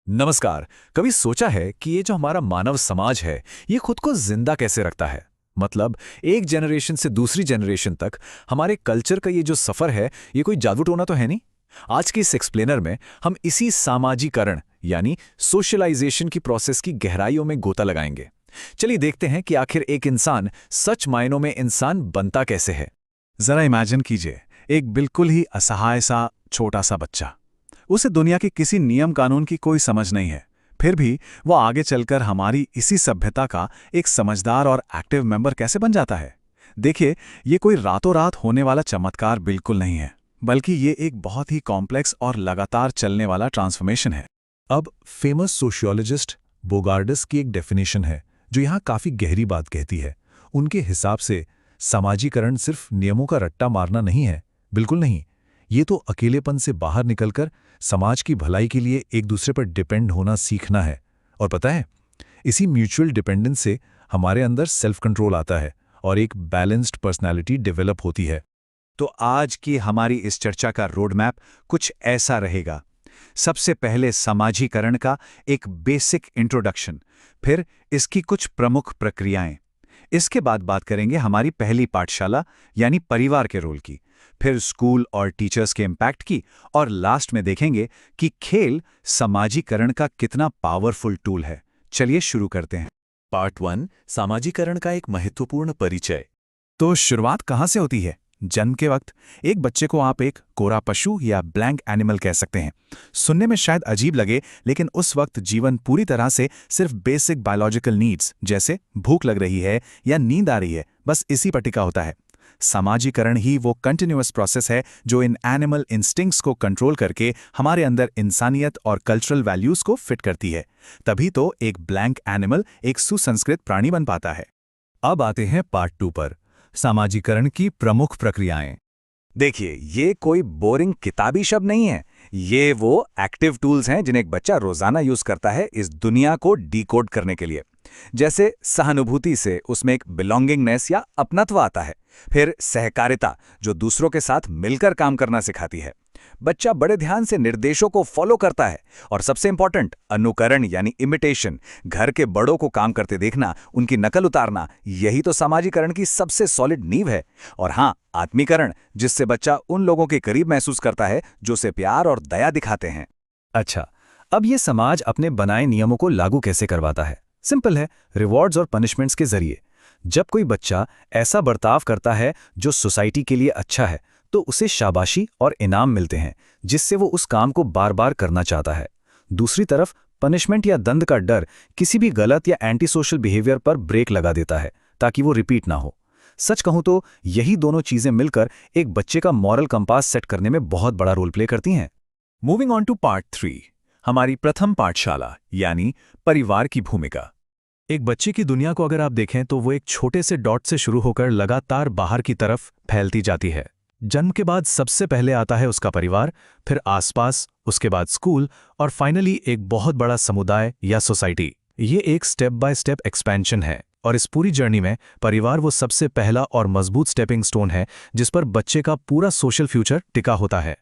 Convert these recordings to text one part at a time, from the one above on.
नमस्कार। कभी सोचा है कि ये जो हमारा मानव समाज है, ये खुद को जिंदा कैसे रखता है? मतलब एक जनरेशन से दूसरी जनरेशन तक हमारे कल्चर का ये जो सफर है, ये कोई जादू टोना तो है नहीं। आज के इस एक्सप्लेनर में हम इसी सामाजिकरण यानी सोशलाइजेशन की प्रोसेस की गहराइयों में गोता लगाएंगे। चलिए देखते हैं कि आखिर एक इंसान सच मायनों में इंसान बनता कैसे है। जरा इमेजिन कीजिए, एक बिल्कुल ही असहाय सा छोटा सा बच्चा। उसे दुनिया के किसी नियम कानून की कोई समझ नहीं है। फिर भी वो आगे चलकर हमारी इसी सभ्यता का एक समझदार और एक्टिव मेंबर कैसे बन जाता है। देखिए, ये कोई रातों रात होने वाला चमत्कार बिल्कुल नहीं है, बल्कि ये एक बहुत ही कॉम्प्लेक्स और लगातार चलने वाला ट्रांसफॉर्मेशन है। अब फेमस सोशियोलॉजिस्ट बोगार्डस की एक डेफिनेशन है जो यहाँ काफी गहरी बात कहती है। उनके हिसाब से समाजीकरण सिर्फ नियमों का रट्टा मारना नहीं है, बिल्कुल नहीं। ये तो अकेलेपन से बाहर निकलकर समाज की भलाई के लिए एक दूसरे पर डिपेंड होना सीखना है। और पता है, इसी म्यूचुअल डिपेंडेंस से हमारे अंदर सेल्फ कंट्रोल आता है और एक बैलेंस्ड पर्सनैलिटी डेवलप होती है। तो आज की हमारी इस चर्चा का रोड मैप कुछ ऐसा रहेगा। सबसे पहले समाजीकरण का एक बेसिक इंट्रोडक्शन, फिर इसकी कुछ प्रमुख प्रक्रियाएं। इसके बाद बात करेंगे हमारी पहली पाठशाला यानी परिवार के रोल की, फिर स्कूल और टीचर्स के इम्पैक्ट की, और लास्ट में देखेंगे कि खेल समाजीकरण का कितना पावरफुल टूल है। चलिए शुरू करते हैं। पार्ट 1, सामाजीकरण का एक महत्वपूर्ण परिचय। तो शुरुआत कहाँ से होती है? जन्म के वक्त एक बच्चे को आप एक कोरा पशु या ब्लैंक एनिमल कह सकते हैं। सुनने में शायद अजीब लगे, लेकिन उस वक्त जीवन पूरी तरह से सिर्फ बेसिक बायोलॉजिकल नीड्स जैसे भूख लग रही है या नींद आ रही है, बस इसी पर टिका होता है। समाजीकरण ही वो कंटिन्यूअस प्रोसेस है जो इन एनिमल इंस्टिंक्ट्स को कंट्रोल करके हमारे अंदर इंसानियत और कल्चरल वैल्यूज को फिट करती है। तभी तो एक ब्लैंक एनिमल एक सुसंस्कृत प्राणी बन पाता है। अब आते हैं पार्ट 2 पर, समाजीकरण की प्रमुख प्रक्रियाएं। देखिए, ये कोई बोरिंग किताबी शब्द नहीं है। ये वो एक्टिव टूल्स हैं जिन्हें एक बच्चा रोजाना यूज करता है इस दुनिया को डिकोड करने के लिए। जैसे सहानुभूति से उसमें एक बिलोंगिंगनेस या अपनत्व आता है। फिर सहकारिता, जो दूसरों के साथ मिलकर काम करना सिखाती है। बच्चा बड़े ध्यान से निर्देशों को फॉलो करता है। और सबसे इंपॉर्टेंट, अनुकरण यानी इमिटेशन, घर के बड़ों को काम करते देखना, उनकी नकल उतारना, यही तो समाजीकरण की सबसे सॉलिड नींव है। और हाँ, आत्मीकरण, जिससे बच्चा उन लोगों के करीब महसूस करता है जो उसे प्यार और दया दिखाते हैं। अच्छा, अब ये समाज अपने बनाए नियमों को लागू कैसे करवाता है? सिंपल है, रिवॉर्ड्स और पनिशमेंट्स के जरिए। जब कोई बच्चा ऐसा बर्ताव करता है जो सोसाइटी के लिए अच्छा है, तो उसे शाबाशी और इनाम मिलते हैं, जिससे वो उस काम को बार बार करना चाहता है। दूसरी तरफ पनिशमेंट या दंड का डर किसी भी गलत या एंटी सोशल बिहेवियर पर ब्रेक लगा देता है, ताकि वो रिपीट ना हो। सच कहूं तो यही दोनों चीजें मिलकर एक बच्चे का मॉरल कंपास सेट करने में बहुत बड़ा रोल प्ले करती हैं। मूविंग ऑन टू पार्ट 3, हमारी प्रथम पाठशाला यानी परिवार की भूमिका। एक बच्चे की दुनिया को अगर आप देखें तो वो एक छोटे से डॉट से शुरू होकर लगातार बाहर की तरफ फैलती जाती है। जन्म के बाद सबसे पहले आता है उसका परिवार, फिर आसपास, उसके बाद स्कूल, और फाइनली एक बहुत बड़ा समुदाय या सोसाइटी। ये एक स्टेप बाय स्टेप एक्सपेंशन है, और इस पूरी जर्नी में परिवार वो सबसे पहला और मजबूत स्टेपिंग स्टोन है जिस पर बच्चे का पूरा सोशल फ्यूचर टिका होता है।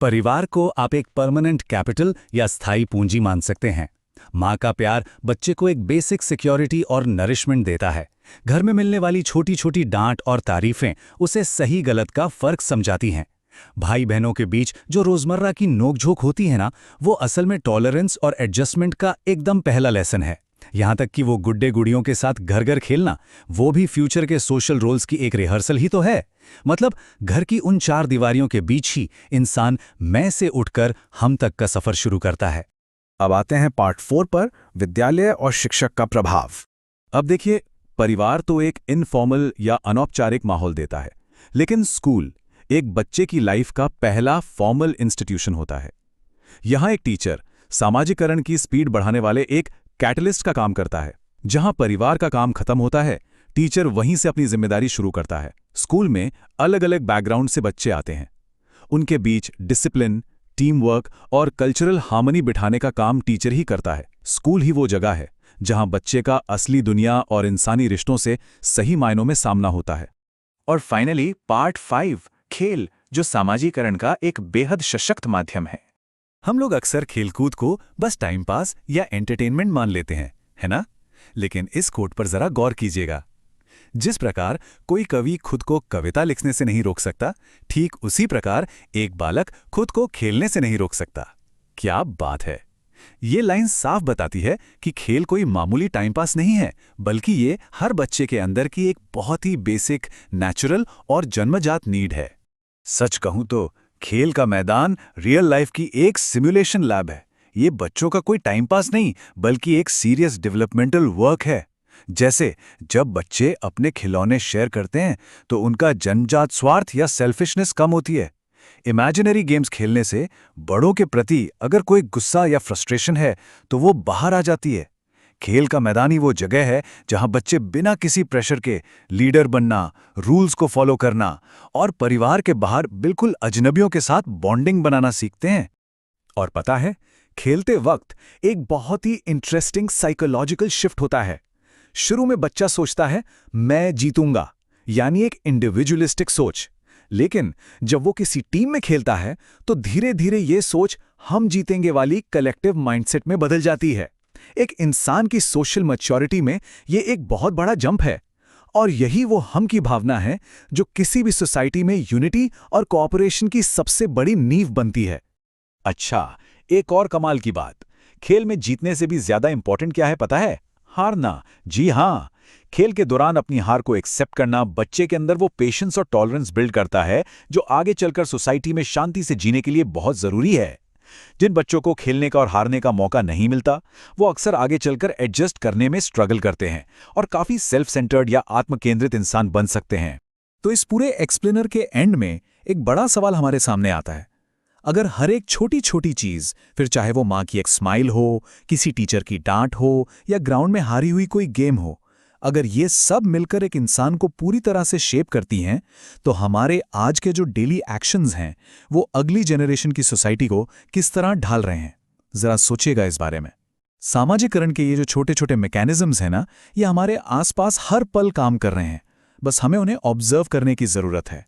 परिवार को आप एक परमानेंट कैपिटल या स्थायी पूंजी मान सकते हैं। माँ का प्यार बच्चे को एक बेसिक सिक्योरिटी और नरिशमेंट देता है। घर में मिलने वाली छोटी छोटी डांट और तारीफें उसे सही गलत का फर्क समझाती हैं। भाई बहनों के बीच जो रोजमर्रा की नोकझोंक होती है ना, वो असल में टॉलरेंस और एडजस्टमेंट का एकदम पहला लेसन है। यहाँ तक कि वो गुड्डे गुड़ियों के साथ घर घर खेलना, वो भी फ्यूचर के सोशल रोल्स की एक रिहर्सल ही तो है। मतलब घर की उन चार दीवारियों के बीच ही इंसान मैं से उठकर हम तक का सफर शुरू करता है। अब आते हैं पार्ट 4 पर, विद्यालय और शिक्षक का प्रभाव। अब देखिए, परिवार तो एक इनफॉर्मल या अनौपचारिक माहौल देता है, लेकिन स्कूल एक बच्चे की लाइफ का पहला फॉर्मल इंस्टीट्यूशन होता है। यहाँ एक टीचर सामाजिकरण की स्पीड बढ़ाने वाले एक कैटलिस्ट का काम करता है। जहाँ परिवार का काम खत्म होता है, टीचर वहीं से अपनी जिम्मेदारी शुरू करता है। स्कूल में अलग अलग बैकग्राउंड से बच्चे आते हैं। उनके बीच डिसिप्लिन, टीम वर्क और कल्चरल हार्मनी बिठाने का काम टीचर ही करता है। स्कूल ही वो जगह है जहां बच्चे का असली दुनिया और इंसानी रिश्तों से सही मायनों में सामना होता है। और फाइनली पार्ट 5, खेल, जो समाजीकरण का एक बेहद सशक्त माध्यम है। हम लोग अक्सर खेलकूद को बस टाइम पास या एंटरटेनमेंट मान लेते हैं, है ना? लेकिन इस कोट पर जरा गौर कीजिएगा। जिस प्रकार कोई कवि खुद को कविता लिखने से नहीं रोक सकता, ठीक उसी प्रकार एक बालक खुद को खेलने से नहीं रोक सकता। क्या बात है! ये लाइन साफ बताती है कि खेल कोई मामूली टाइम पास नहीं है, बल्कि ये हर बच्चे के अंदर की एक बहुत ही बेसिक, नेचुरल और जन्मजात नीड है। सच कहूं तो खेल का मैदान रियल लाइफ की एक सिमुलेशन लैब है। ये बच्चों का कोई टाइम पास नहीं, बल्कि एक सीरियस डेवलपमेंटल वर्क है। जैसे जब बच्चे अपने खिलौने शेयर करते हैं तो उनका जन्मजात स्वार्थ या सेल्फिशनेस कम होती है। इमेजिनरी गेम्स खेलने से बड़ों के प्रति अगर कोई गुस्सा या फ्रस्ट्रेशन है तो वो बाहर आ जाती है। खेल का मैदान ही वो जगह है जहां बच्चे बिना किसी प्रेशर के लीडर बनना, रूल्स को फॉलो करना और परिवार के बाहर बिल्कुल अजनबियों के साथ बॉन्डिंग बनाना सीखते हैं। और पता है, खेलते वक्त एक बहुत ही इंटरेस्टिंग साइकोलॉजिकल शिफ्ट होता है। शुरू में बच्चा सोचता है मैं जीतूंगा, यानी एक इंडिविजुअलिस्टिक सोच। लेकिन जब वो किसी टीम में खेलता है तो धीरे धीरे ये सोच हम जीतेंगे वाली कलेक्टिव माइंडसेट में बदल जाती है। एक इंसान की सोशल मैच्योरिटी में ये एक बहुत बड़ा जंप है, और यही वो हम की भावना है जो किसी भी सोसाइटी में यूनिटी और कोऑपरेशन की सबसे बड़ी नींव बनती है। अच्छा, एक और कमाल की बात, खेल में जीतने से भी ज्यादा इंपॉर्टेंट क्या है पता है? हारना। जी हाँ, खेल के दौरान अपनी हार को एक्सेप्ट करना बच्चे के अंदर वो पेशेंस और टॉलरेंस बिल्ड करता है जो आगे चलकर सोसाइटी में शांति से जीने के लिए बहुत जरूरी है। जिन बच्चों को खेलने का और हारने का मौका नहीं मिलता, वो अक्सर आगे चलकर एडजस्ट करने में स्ट्रगल करते हैं और काफी सेल्फ सेंटर्ड या आत्मकेंद्रित इंसान बन सकते हैं। तो इस पूरे एक्सप्लेनर के एंड में एक बड़ा सवाल हमारे सामने आता है। अगर हर एक छोटी छोटी चीज, फिर चाहे वो माँ की एक स्माइल हो, किसी टीचर की डांट हो या ग्राउंड में हारी हुई कोई गेम हो, अगर ये सब मिलकर एक इंसान को पूरी तरह से शेप करती हैं, तो हमारे आज के जो डेली एक्शंस हैं वो अगली जनरेशन की सोसाइटी को किस तरह ढाल रहे हैं। जरा सोचिएगा इस बारे में। सामाजिकरण के ये जो छोटे छोटे मैकेनिज्म्स हैं ना, ये हमारे आसपास हर पल काम कर रहे हैं, बस हमें उन्हें ऑब्जर्व करने की जरूरत है।